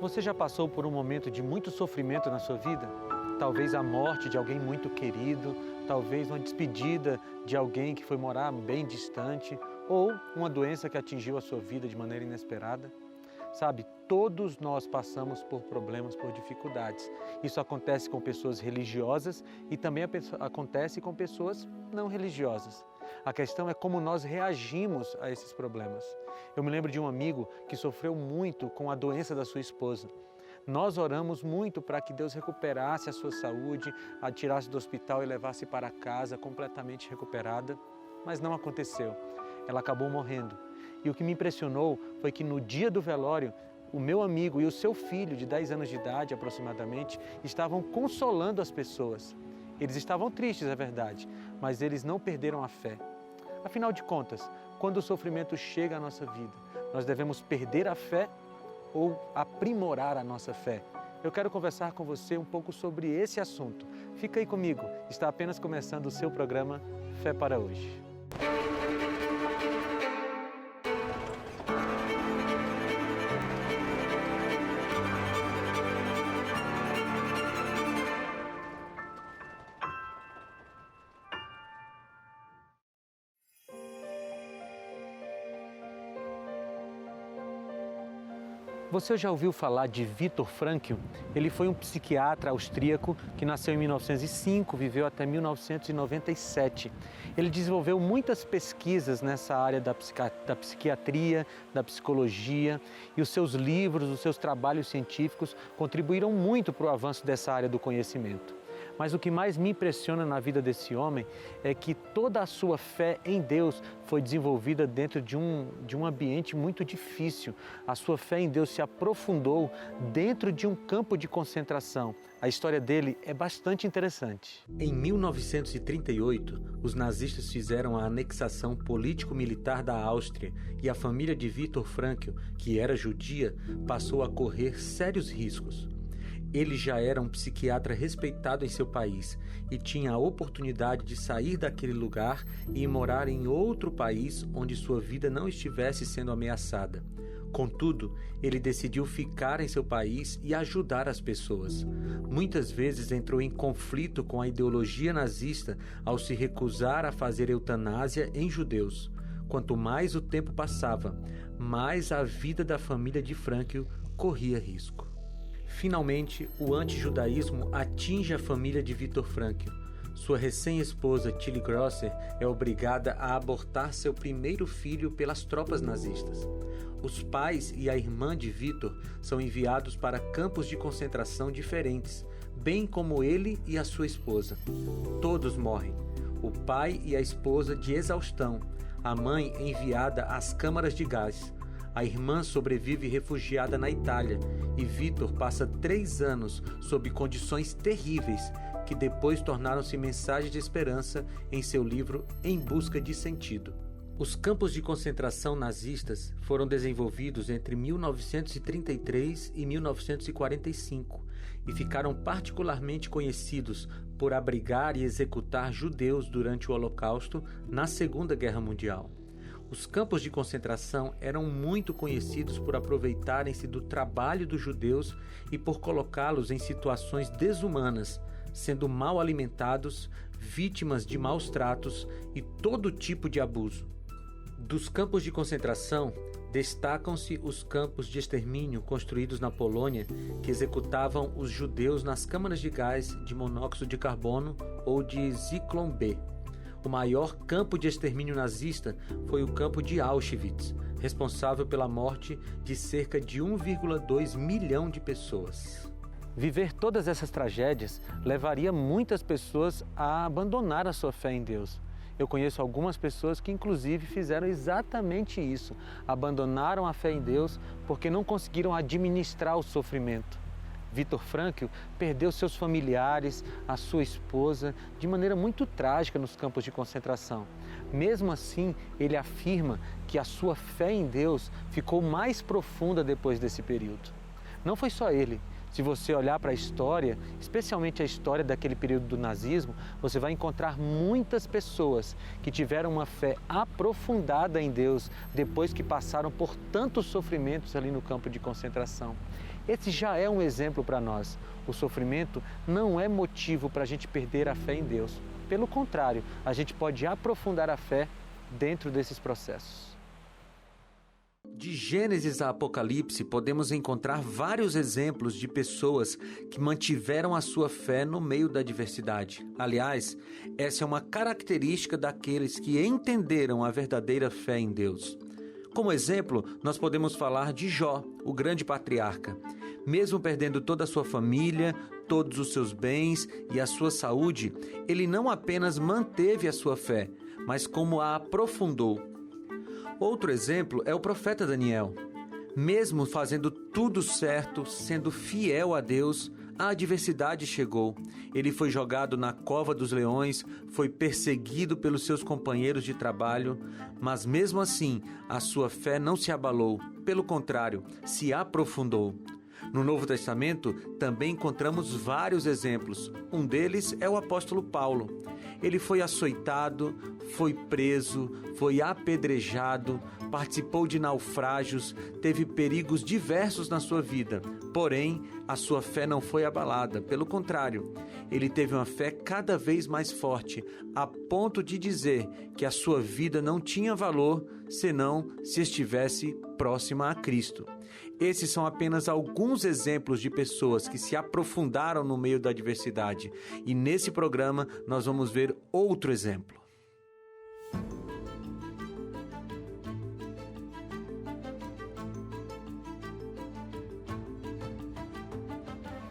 Você já passou por um momento de muito sofrimento na sua vida? Talvez a morte de alguém muito querido, talvez uma despedida de alguém que foi morar bem distante, ou uma doença que atingiu a sua vida de maneira inesperada. Sabe, todos nós passamos por problemas, por dificuldades. Isso acontece com pessoas religiosas e também acontece com pessoas não religiosas. A questão é como nós reagimos a esses problemas. Eu me lembro de um amigo que sofreu muito com a doença da sua esposa. Nós oramos muito para que Deus recuperasse a sua saúde, a tirasse do hospital e levasse para casa completamente recuperada, mas não aconteceu. Ela acabou morrendo. E o que me impressionou foi que no dia do velório, o meu amigo e o seu filho, de 10 anos de idade aproximadamente, estavam consolando as pessoas. Eles estavam tristes, é verdade, mas eles não perderam a fé. Afinal de contas, quando o sofrimento chega à nossa vida, nós devemos perder a fé ou aprimorar a nossa fé? Eu quero conversar com você um pouco sobre esse assunto. Fica aí comigo, está apenas começando o seu programa Fé para Hoje. Você já ouviu falar de Viktor Frankl? Ele foi um psiquiatra austríaco que nasceu em 1905, viveu até 1997. Ele desenvolveu muitas pesquisas nessa área da psiquiatria, da psicologia, e os seus livros, os seus trabalhos científicos contribuíram muito para o avanço dessa área do conhecimento. Mas o que mais me impressiona na vida desse homem é que toda a sua fé em Deus foi desenvolvida dentro de um ambiente muito difícil. A sua fé em Deus se aprofundou dentro de um campo de concentração. A história dele é bastante interessante. Em 1938, os nazistas fizeram a anexação político-militar da Áustria e a família de Viktor Frankl, que era judia, passou a correr sérios riscos. Ele já era um psiquiatra respeitado em seu país e tinha a oportunidade de sair daquele lugar e ir morar em outro país onde sua vida não estivesse sendo ameaçada. Contudo, ele decidiu ficar em seu país e ajudar as pessoas. Muitas vezes entrou em conflito com a ideologia nazista ao se recusar a fazer eutanásia em judeus. Quanto mais o tempo passava, mais a vida da família de Frankl corria risco. Finalmente, o antijudaísmo atinge a família de Viktor Frankl. Sua recém-esposa, Tilly Grosser, é obrigada a abortar seu primeiro filho pelas tropas nazistas. Os pais e a irmã de Viktor são enviados para campos de concentração diferentes, bem como ele e a sua esposa. Todos morrem. O pai e a esposa de exaustão, a mãe enviada às câmaras de gás. A irmã sobrevive refugiada na Itália e Viktor passa 3 anos sob condições terríveis que depois tornaram-se mensagem de esperança em seu livro Em Busca de Sentido. Os campos de concentração nazistas foram desenvolvidos entre 1933 e 1945 e ficaram particularmente conhecidos por abrigar e executar judeus durante o Holocausto na Segunda Guerra Mundial. Os campos de concentração eram muito conhecidos por aproveitarem-se do trabalho dos judeus e por colocá-los em situações desumanas, sendo mal alimentados, vítimas de maus tratos e todo tipo de abuso. Dos campos de concentração, destacam-se os campos de extermínio construídos na Polônia, que executavam os judeus nas câmaras de gás de monóxido de carbono ou de Zyklon B. O maior campo de extermínio nazista foi o campo de Auschwitz, responsável pela morte de cerca de 1,2 milhão de pessoas. Viver todas essas tragédias levaria muitas pessoas a abandonar a sua fé em Deus. Eu conheço algumas pessoas que inclusive fizeram exatamente isso, abandonaram a fé em Deus porque não conseguiram administrar o sofrimento. Viktor Frankl perdeu seus familiares, a sua esposa, de maneira muito trágica nos campos de concentração. Mesmo assim, ele afirma que a sua fé em Deus ficou mais profunda depois desse período. Não foi só ele. Se você olhar para a história, especialmente a história daquele período do nazismo, você vai encontrar muitas pessoas que tiveram uma fé aprofundada em Deus depois que passaram por tantos sofrimentos ali no campo de concentração. Esse já é um exemplo para nós. O sofrimento não é motivo para a gente perder a fé em Deus. Pelo contrário, a gente pode aprofundar a fé dentro desses processos. De Gênesis a Apocalipse, podemos encontrar vários exemplos de pessoas que mantiveram a sua fé no meio da adversidade. Aliás, essa é uma característica daqueles que entenderam a verdadeira fé em Deus. Como exemplo, nós podemos falar de Jó, o grande patriarca. Mesmo perdendo toda a sua família, todos os seus bens e a sua saúde, ele não apenas manteve a sua fé, mas como a aprofundou. Outro exemplo é o profeta Daniel. Mesmo fazendo tudo certo, sendo fiel a Deus, a adversidade chegou. Ele foi jogado na cova dos leões, foi perseguido pelos seus companheiros de trabalho, mas mesmo assim, a sua fé não se abalou. Pelo contrário, se aprofundou. No Novo Testamento, também encontramos vários exemplos. Um deles é o apóstolo Paulo. Ele foi açoitado, foi preso, foi apedrejado, participou de naufrágios, teve perigos diversos na sua vida. Porém, a sua fé não foi abalada. Pelo contrário, ele teve uma fé cada vez mais forte, a ponto de dizer que a sua vida não tinha valor senão se estivesse próxima a Cristo. Esses são apenas alguns exemplos de pessoas que se aprofundaram no meio da adversidade. E nesse programa nós vamos ver outro exemplo.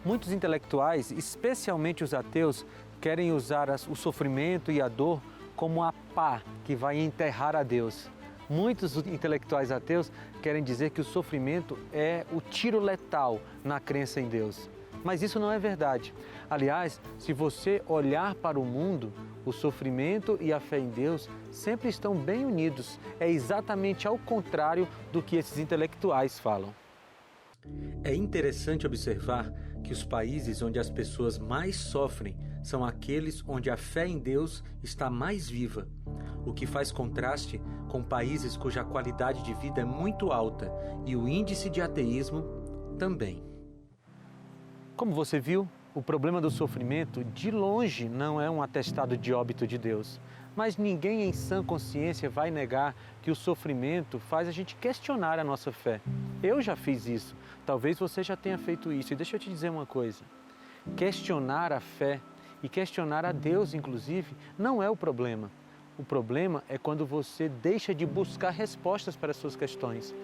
Muitos intelectuais, especialmente os ateus, querem usar o sofrimento e a dor como a pá que vai enterrar a Deus. Muitos intelectuais ateus querem dizer que o sofrimento é o tiro letal na crença em Deus. Mas isso não é verdade. Aliás, se você olhar para o mundo, o sofrimento e a fé em Deus sempre estão bem unidos. É exatamente ao contrário do que esses intelectuais falam. É interessante observar que os países onde as pessoas mais sofrem são aqueles onde a fé em Deus está mais viva, o que faz contraste com países cuja qualidade de vida é muito alta e o índice de ateísmo também. Como você viu, o problema do sofrimento de longe não é um atestado de óbito de Deus. Mas ninguém em sã consciência vai negar que o sofrimento faz a gente questionar a nossa fé. Eu já fiz isso, talvez você já tenha feito isso. E deixa eu te dizer uma coisa, questionar a fé e questionar a Deus, inclusive, não é o problema. O problema é quando você deixa de buscar respostas para as suas questões.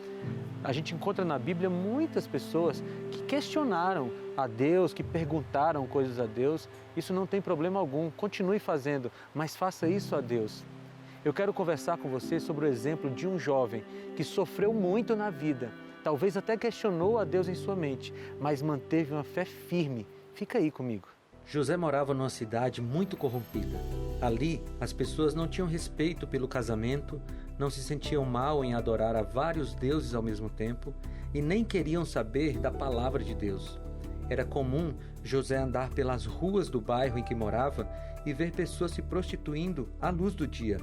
A gente encontra na Bíblia muitas pessoas que questionaram a Deus, que perguntaram coisas a Deus. Isso não tem problema algum, continue fazendo, mas faça isso a Deus. Eu quero conversar com você sobre o exemplo de um jovem que sofreu muito na vida, talvez até questionou a Deus em sua mente, mas manteve uma fé firme. Fica aí comigo. José morava numa cidade muito corrompida. Ali, as pessoas não tinham respeito pelo casamento, não se sentiam mal em adorar a vários deuses ao mesmo tempo e nem queriam saber da palavra de Deus. Era comum José andar pelas ruas do bairro em que morava e ver pessoas se prostituindo à luz do dia.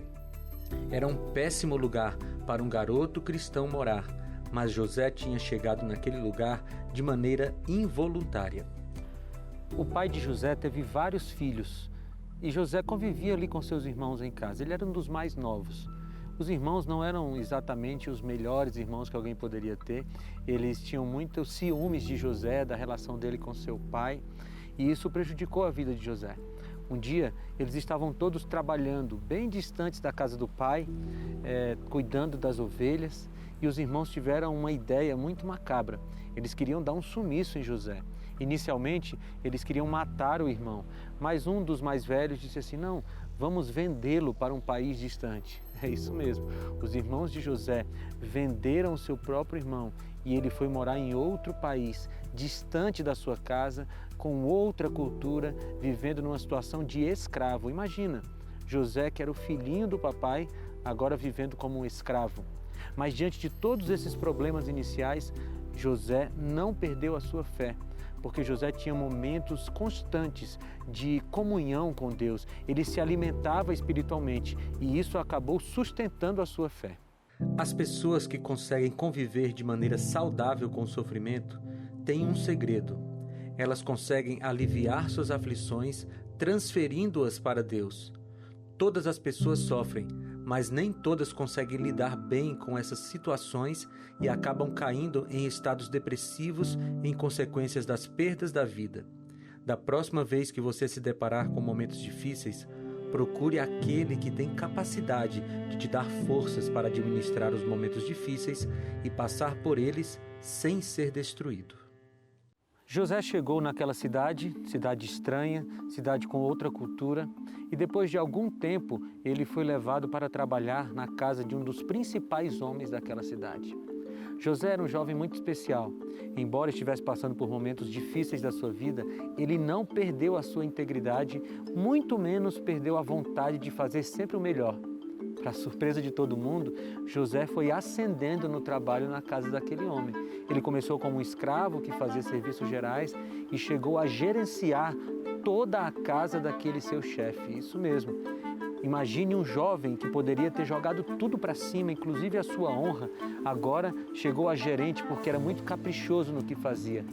Era um péssimo lugar para um garoto cristão morar, mas José tinha chegado naquele lugar de maneira involuntária. O pai de José teve vários filhos e José convivia ali com seus irmãos em casa. Ele era um dos mais novos. Os irmãos não eram exatamente os melhores irmãos que alguém poderia ter. Eles tinham muitos ciúmes de José, da relação dele com seu pai, e isso prejudicou a vida de José. Um dia, eles estavam todos trabalhando bem distantes da casa do pai, cuidando das ovelhas, e os irmãos tiveram uma ideia muito macabra. Eles queriam dar um sumiço em José. Inicialmente, eles queriam matar o irmão, mas um dos mais velhos disse assim, não, vamos vendê-lo para um país distante. É isso mesmo, os irmãos de José venderam seu próprio irmão e ele foi morar em outro país, distante da sua casa, com outra cultura, vivendo numa situação de escravo. Imagina, José, que era o filhinho do papai, agora vivendo como um escravo. Mas diante de todos esses problemas iniciais, José não perdeu a sua fé, porque José tinha momentos constantes de comunhão com Deus. Ele se alimentava espiritualmente e isso acabou sustentando a sua fé. As pessoas que conseguem conviver de maneira saudável com o sofrimento têm um segredo. Elas conseguem aliviar suas aflições, transferindo-as para Deus. Todas as pessoas sofrem, mas nem todas conseguem lidar bem com essas situações e acabam caindo em estados depressivos em consequências das perdas da vida. Da próxima vez que você se deparar com momentos difíceis, procure aquele que tem capacidade de te dar forças para administrar os momentos difíceis e passar por eles sem ser destruído. José chegou naquela cidade estranha, cidade com outra cultura, e depois de algum tempo ele foi levado para trabalhar na casa de um dos principais homens daquela cidade. José era um jovem muito especial. Embora estivesse passando por momentos difíceis da sua vida, ele não perdeu a sua integridade, muito menos perdeu a vontade de fazer sempre o melhor. Para surpresa de todo mundo, José foi ascendendo no trabalho na casa daquele homem. Ele começou como um escravo que fazia serviços gerais e chegou a gerenciar toda a casa daquele seu chefe. Isso mesmo. Imagine um jovem que poderia ter jogado tudo para cima, inclusive a sua honra, agora chegou a gerente porque era muito caprichoso no que fazia.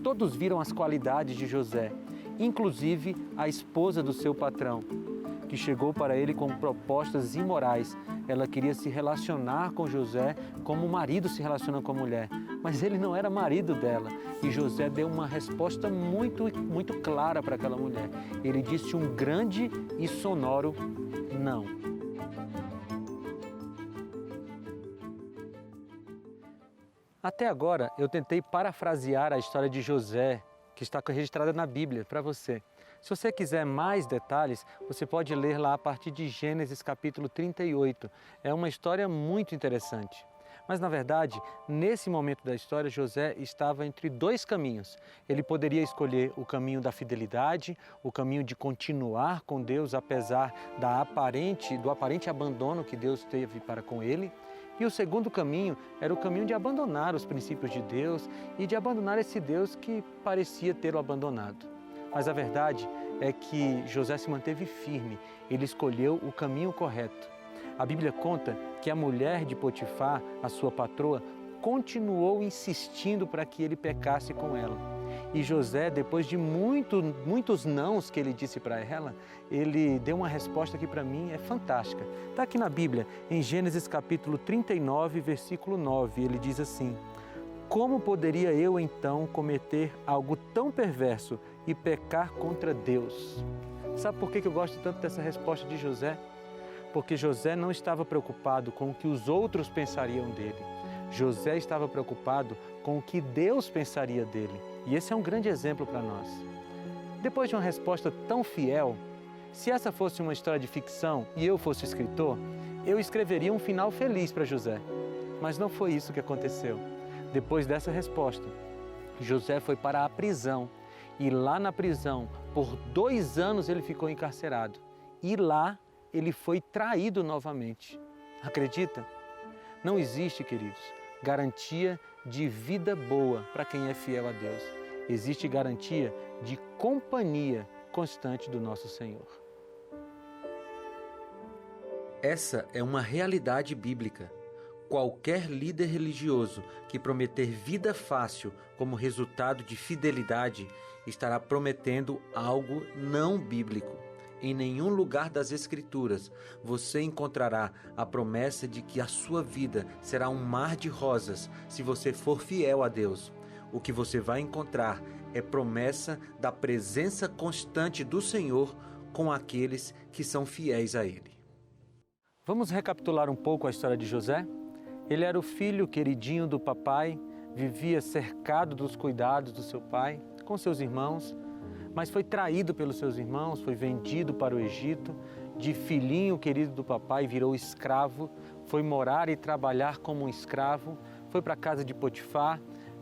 Todos viram as qualidades de José, inclusive a esposa do seu patrão, que chegou para ele com propostas imorais. Ela queria se relacionar com José como o marido se relaciona com a mulher, mas ele não era marido dela. E José deu uma resposta muito clara para aquela mulher. Ele disse um grande e sonoro não. Até agora eu tentei parafrasear a história de José, que está registrada na Bíblia, para você. Se você quiser mais detalhes, você pode ler lá a partir de Gênesis capítulo 38. É uma história muito interessante. Mas, na verdade, nesse momento da história, José estava entre dois caminhos. Ele poderia escolher o caminho da fidelidade, o caminho de continuar com Deus, apesar do aparente abandono que Deus teve para com ele. E o segundo caminho era o caminho de abandonar os princípios de Deus e de abandonar esse Deus que parecia tê-lo abandonado. Mas a verdade é que José se manteve firme, ele escolheu o caminho correto. A Bíblia conta que a mulher de Potifar, a sua patroa, continuou insistindo para que ele pecasse com ela. E José, depois de muitos nãos que ele disse para ela, ele deu uma resposta que para mim é fantástica. Está aqui na Bíblia, em Gênesis capítulo 39, versículo 9, ele diz assim: como poderia eu então cometer algo tão perverso e pecar contra Deus? Sabe por que eu gosto tanto dessa resposta de José? Porque José não estava preocupado com o que os outros pensariam dele. José estava preocupado com o que Deus pensaria dele. E esse é um grande exemplo para nós. Depois de uma resposta tão fiel, se essa fosse uma história de ficção e eu fosse escritor, eu escreveria um final feliz para José. Mas não foi isso que aconteceu. Depois dessa resposta, José foi para a prisão. E lá na prisão, por 2 anos ele ficou encarcerado. E lá ele foi traído novamente. Acredita? Não existe, queridos, garantia de vida boa para quem é fiel a Deus. Existe garantia de companhia constante do nosso Senhor. Essa é uma realidade bíblica. Qualquer líder religioso que prometer vida fácil como resultado de fidelidade estará prometendo algo não bíblico. Em nenhum lugar das Escrituras você encontrará a promessa de que a sua vida será um mar de rosas se você for fiel a Deus. O que você vai encontrar é promessa da presença constante do Senhor com aqueles que são fiéis a Ele. Vamos recapitular um pouco a história de José? Ele era o filho queridinho do papai, vivia cercado dos cuidados do seu pai, com seus irmãos, mas foi traído pelos seus irmãos, foi vendido para o Egito, de filhinho querido do papai virou escravo, foi morar e trabalhar como um escravo, foi para a casa de Potifar,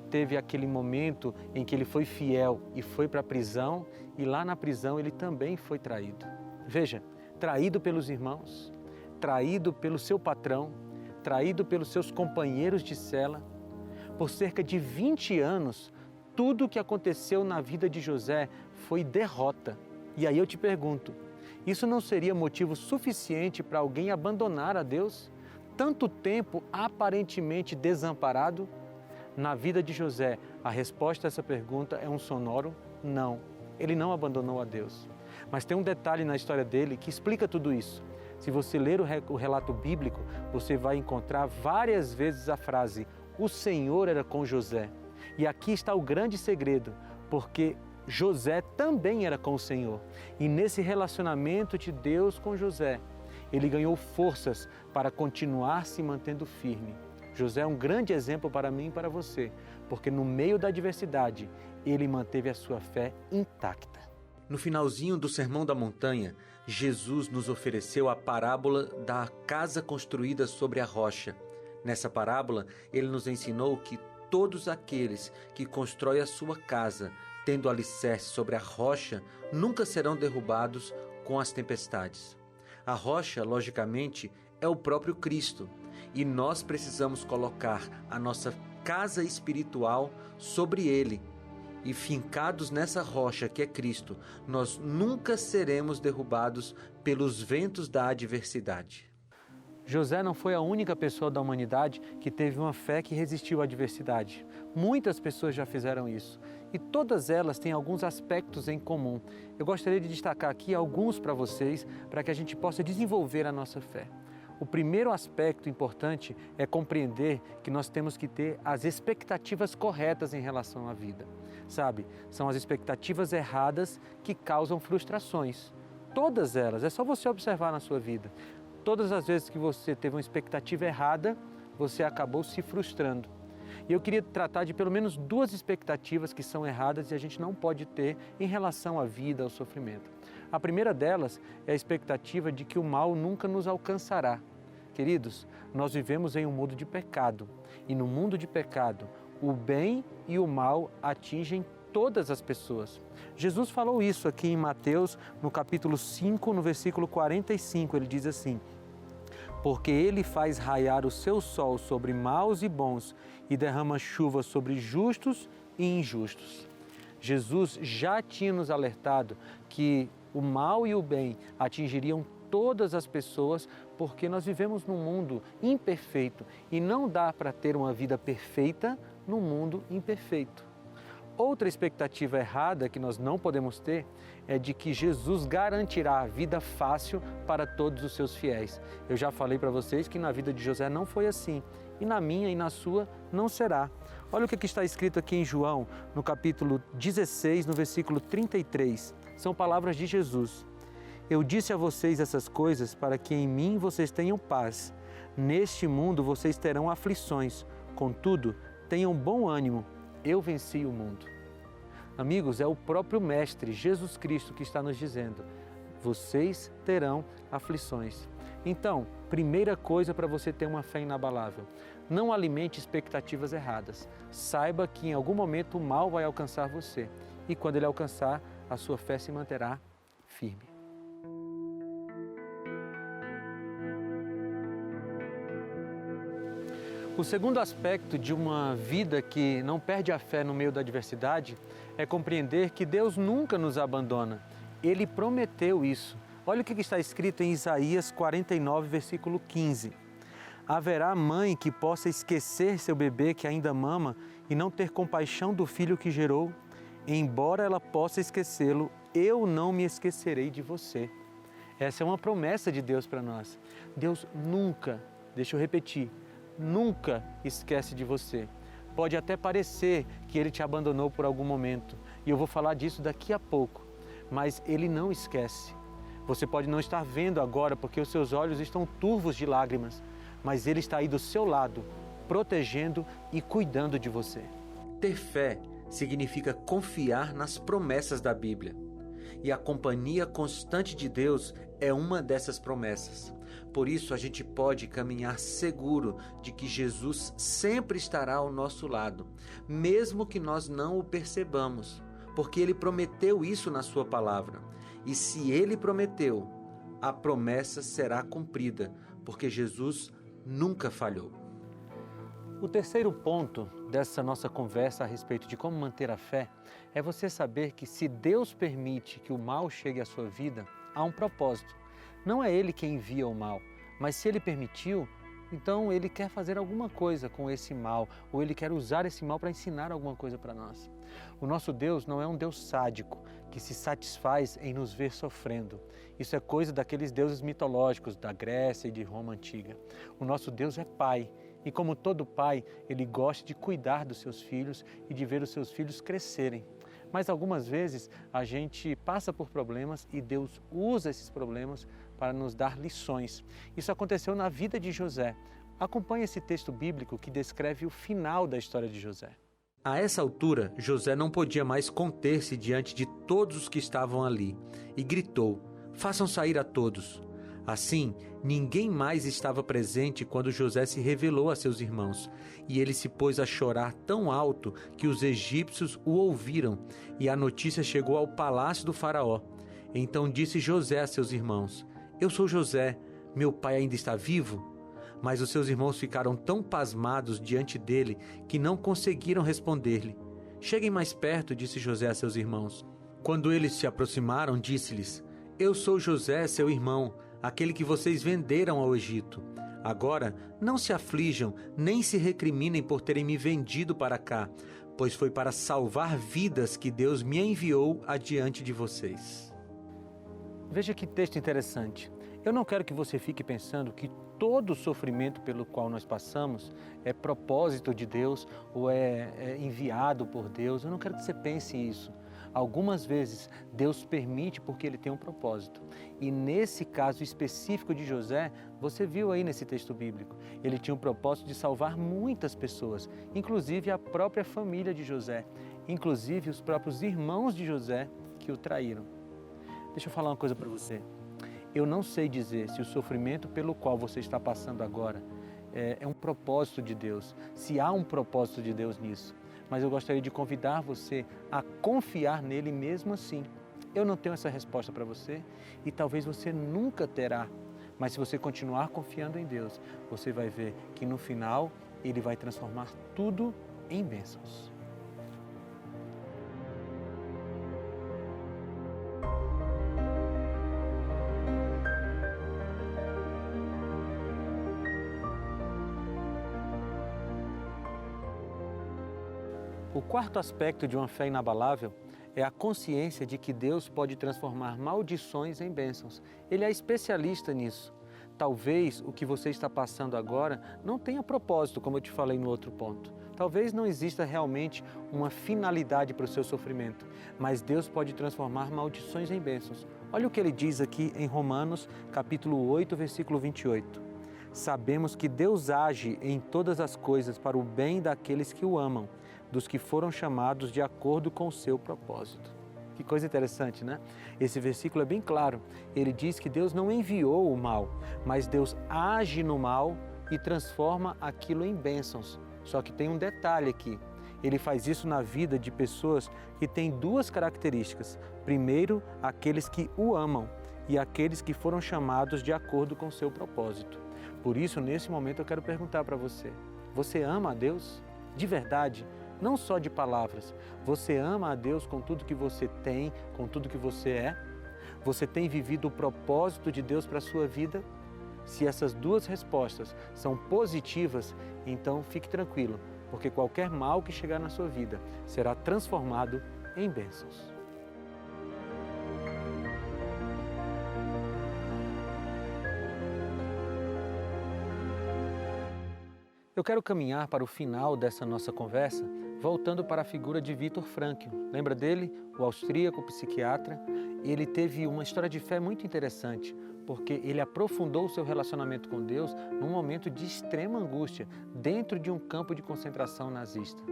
teve aquele momento em que ele foi fiel e foi para a prisão, e lá na prisão ele também foi traído. Veja, traído pelos irmãos, traído pelo seu patrão, traído pelos seus companheiros de cela. Por cerca de 20 anos, tudo o que aconteceu na vida de José foi derrota. E aí eu te pergunto, isso não seria motivo suficiente para alguém abandonar a Deus? Tanto tempo aparentemente desamparado? Na vida de José, a resposta a essa pergunta é um sonoro não. Ele não abandonou a Deus. Mas tem um detalhe na história dele que explica tudo isso. Se você ler o relato bíblico, você vai encontrar várias vezes a frase: o Senhor era com José. E aqui está o grande segredo, porque José também era com o Senhor. E nesse relacionamento de Deus com José, ele ganhou forças para continuar se mantendo firme. José é um grande exemplo para mim e para você, porque no meio da adversidade, ele manteve a sua fé intacta. No finalzinho do Sermão da Montanha, Jesus nos ofereceu a parábola da casa construída sobre a rocha. Nessa parábola, ele nos ensinou que todos aqueles que constroem a sua casa, tendo alicerce sobre a rocha, nunca serão derrubados com as tempestades. A rocha, logicamente, é o próprio Cristo, e nós precisamos colocar a nossa casa espiritual sobre ele. E fincados nessa rocha que é Cristo, nós nunca seremos derrubados pelos ventos da adversidade. José não foi a única pessoa da humanidade que teve uma fé que resistiu à adversidade. Muitas pessoas já fizeram isso e todas elas têm alguns aspectos em comum. Eu gostaria de destacar aqui alguns para vocês, para que a gente possa desenvolver a nossa fé. O primeiro aspecto importante é compreender que nós temos que ter as expectativas corretas em relação à vida. Sabe, são as expectativas erradas que causam frustrações. Todas elas, é só você observar na sua vida. Todas as vezes que você teve uma expectativa errada, você acabou se frustrando. E eu queria tratar de pelo menos duas expectativas que são erradas e a gente não pode ter em relação à vida, ao sofrimento. A primeira delas é a expectativa de que o mal nunca nos alcançará. Queridos, nós vivemos em um mundo de pecado e no mundo de pecado, o bem e o mal atingem todas as pessoas. Jesus falou isso aqui em Mateus, no capítulo 5, no versículo 45, ele diz assim: porque ele faz raiar o seu sol sobre maus e bons e derrama chuva sobre justos e injustos. Jesus já tinha nos alertado que o mal e o bem atingiriam todas as pessoas, porque nós vivemos num mundo imperfeito e não dá para ter uma vida perfeita num mundo imperfeito. Outra expectativa errada que nós não podemos ter é de que Jesus garantirá a vida fácil para todos os seus fiéis. Eu já falei para vocês que na vida de José não foi assim, e na minha e na sua não será. Olha o que está escrito aqui em João, no capítulo 16, no versículo 33. São palavras de Jesus. Eu disse a vocês essas coisas para que em mim vocês tenham paz. Neste mundo vocês terão aflições, contudo, tenham bom ânimo. Eu venci o mundo. Amigos, é o próprio Mestre, Jesus Cristo, que está nos dizendo: vocês terão aflições. Então, primeira coisa para você ter uma fé inabalável: não alimente expectativas erradas. Saiba que em algum momento o mal vai alcançar você. E quando ele alcançar, a sua fé se manterá firme. O segundo aspecto de uma vida que não perde a fé no meio da adversidade é compreender que Deus nunca nos abandona. Ele prometeu isso. Olha o que está escrito em Isaías 49, versículo 15. Haverá mãe que possa esquecer seu bebê que ainda mama e não ter compaixão do filho que gerou? Embora ela possa esquecê-lo, eu não me esquecerei de você. Essa é uma promessa de Deus para nós. Deus nunca, deixa eu repetir, nunca esquece de você. Pode até parecer que Ele te abandonou por algum momento, e eu vou falar disso daqui a pouco, mas Ele não esquece. Você pode não estar vendo agora porque os seus olhos estão turvos de lágrimas, mas Ele está aí do seu lado, protegendo e cuidando de você. Ter fé significa confiar nas promessas da Bíblia. E a companhia constante de Deus é uma dessas promessas. Por isso a gente pode caminhar seguro de que Jesus sempre estará ao nosso lado, mesmo que nós não o percebamos, porque Ele prometeu isso na sua palavra. E se Ele prometeu, a promessa será cumprida, porque Jesus nunca falhou. O terceiro ponto dessa nossa conversa a respeito de como manter a fé é você saber que se Deus permite que o mal chegue à sua vida, há um propósito. Não é Ele quem envia o mal, mas se Ele permitiu, então Ele quer fazer alguma coisa com esse mal, ou Ele quer usar esse mal para ensinar alguma coisa para nós. O nosso Deus não é um Deus sádico, que se satisfaz em nos ver sofrendo. Isso é coisa daqueles deuses mitológicos da Grécia e de Roma antiga. O nosso Deus é Pai. E como todo pai, Ele gosta de cuidar dos seus filhos e de ver os seus filhos crescerem. Mas algumas vezes a gente passa por problemas e Deus usa esses problemas para nos dar lições. Isso aconteceu na vida de José. Acompanhe esse texto bíblico que descreve o final da história de José. A essa altura, José não podia mais conter-se diante de todos os que estavam ali e gritou: "Façam sair a todos." Assim, ninguém mais estava presente quando José se revelou a seus irmãos, e ele se pôs a chorar tão alto que os egípcios o ouviram, e a notícia chegou ao palácio do faraó. Então disse José a seus irmãos: "Eu sou José, meu pai ainda está vivo?" Mas os seus irmãos ficaram tão pasmados diante dele que não conseguiram responder-lhe. "Cheguem mais perto", disse José a seus irmãos. Quando eles se aproximaram, disse-lhes: "Eu sou José, seu irmão, aquele que vocês venderam ao Egito. Agora, não se aflijam, nem se recriminem por terem me vendido para cá, pois foi para salvar vidas que Deus me enviou adiante de vocês." Veja que texto interessante. Eu não quero que você fique pensando que todo o sofrimento pelo qual nós passamos é propósito de Deus ou é enviado por Deus. Eu não quero que você pense isso. Algumas vezes Deus permite porque Ele tem um propósito. E nesse caso específico de José, você viu aí nesse texto bíblico, ele tinha o propósito de salvar muitas pessoas, inclusive a própria família de José, inclusive os próprios irmãos de José que o traíram. Deixa eu falar uma coisa para você. Eu não sei dizer se o sofrimento pelo qual você está passando agora é um propósito de Deus, se há um propósito de Deus nisso. Mas eu gostaria de convidar você a confiar nele mesmo assim. Eu não tenho essa resposta para você e talvez você nunca terá. Mas se você continuar confiando em Deus, você vai ver que no final Ele vai transformar tudo em bênçãos. O quarto aspecto de uma fé inabalável é a consciência de que Deus pode transformar maldições em bênçãos. Ele é especialista nisso. Talvez o que você está passando agora não tenha propósito, como eu te falei no outro ponto. Talvez não exista realmente uma finalidade para o seu sofrimento, mas Deus pode transformar maldições em bênçãos. Olha o que ele diz aqui em Romanos, capítulo 8, versículo 28. Sabemos que Deus age em todas as coisas para o bem daqueles que o amam, dos que foram chamados de acordo com o seu propósito. Que coisa interessante, né? Esse versículo é bem claro. Ele diz que Deus não enviou o mal, mas Deus age no mal e transforma aquilo em bênçãos. Só que tem um detalhe aqui. Ele faz isso na vida de pessoas que têm duas características. Primeiro, aqueles que o amam e aqueles que foram chamados de acordo com o seu propósito. Por isso, nesse momento, eu quero perguntar para você: você ama a Deus? De verdade? Não só de palavras. Você ama a Deus com tudo que você tem, com tudo que você é? Você tem vivido o propósito de Deus para a sua vida? Se essas duas respostas são positivas, então fique tranquilo, porque qualquer mal que chegar na sua vida será transformado em bênçãos. Eu quero caminhar para o final dessa nossa conversa, voltando para a figura de Viktor Frankl. Lembra dele? O austríaco psiquiatra. Ele teve uma história de fé muito interessante, porque ele aprofundou o seu relacionamento com Deus num momento de extrema angústia, dentro de um campo de concentração nazista.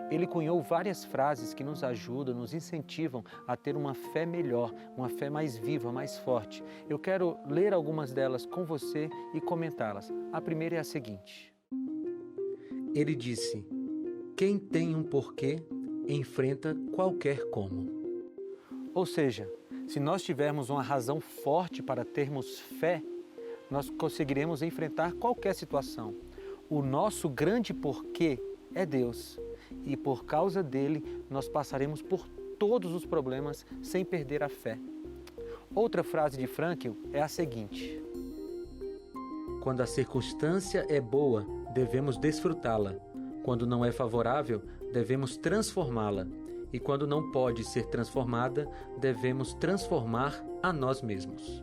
Ele cunhou várias frases que nos ajudam, nos incentivam a ter uma fé melhor, uma fé mais viva, mais forte. Eu quero ler algumas delas com você e comentá-las. A primeira é a seguinte. Ele disse: quem tem um porquê, enfrenta qualquer como. Ou seja, se nós tivermos uma razão forte para termos fé, nós conseguiremos enfrentar qualquer situação. O nosso grande porquê é Deus e por causa dele nós passaremos por todos os problemas sem perder a fé. Outra frase de Frankl é a seguinte: quando a circunstância é boa, devemos desfrutá-la. Quando não é favorável, devemos transformá-la. E quando não pode ser transformada, devemos transformar a nós mesmos.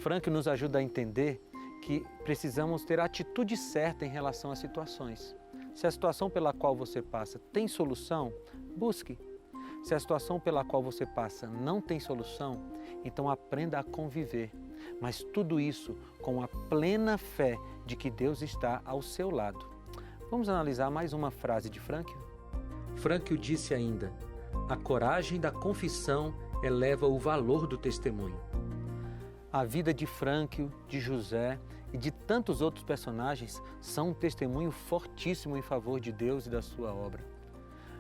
Frankl nos ajuda a entender que precisamos ter a atitude certa em relação às situações. Se a situação pela qual você passa tem solução, busque. Se a situação pela qual você passa não tem solução, então aprenda a conviver. Mas tudo isso com a plena fé de que Deus está ao seu lado. Vamos analisar mais uma frase de Frankl? Frankl disse ainda: a coragem da confissão eleva o valor do testemunho. A vida de Frankl, de José e de tantos outros personagens são um testemunho fortíssimo em favor de Deus e da sua obra.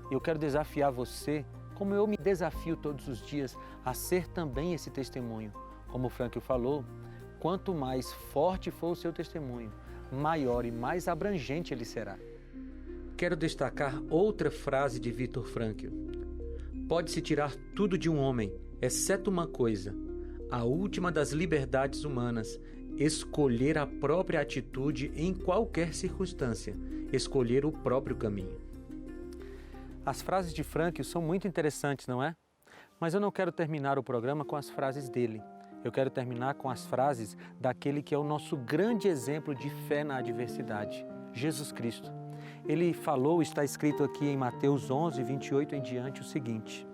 E eu quero desafiar você, como eu me desafio todos os dias, a ser também esse testemunho. Como Frankl falou, quanto mais forte for o seu testemunho, maior e mais abrangente ele será. Quero destacar outra frase de Viktor Frankl. Pode-se tirar tudo de um homem, exceto uma coisa, a última das liberdades humanas, escolher a própria atitude em qualquer circunstância, escolher o próprio caminho. As frases de Frankl são muito interessantes, não é? Mas eu não quero terminar o programa com as frases dele. Eu quero terminar com as frases daquele que é o nosso grande exemplo de fé na adversidade, Jesus Cristo. Ele falou, está escrito aqui em Mateus 11, 28 em diante, o seguinte: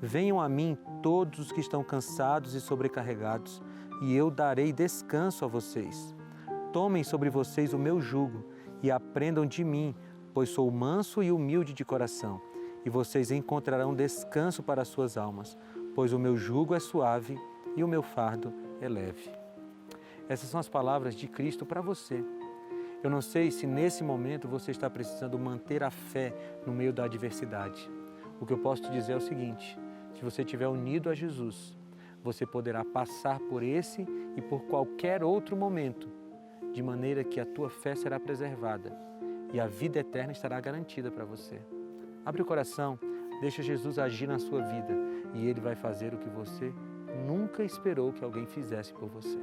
venham a mim todos os que estão cansados e sobrecarregados, e eu darei descanso a vocês. Tomem sobre vocês o meu jugo e aprendam de mim, pois sou manso e humilde de coração, e vocês encontrarão descanso para as suas almas, pois o meu jugo é suave e o meu fardo é leve. Essas são as palavras de Cristo para você. Eu não sei se nesse momento você está precisando manter a fé no meio da adversidade. O que eu posso te dizer é o seguinte: se você estiver unido a Jesus, você poderá passar por esse e por qualquer outro momento, de maneira que a tua fé será preservada e a vida eterna estará garantida para você. Abre o coração, deixa Jesus agir na sua vida e Ele vai fazer o que você nunca esperou que alguém fizesse por você.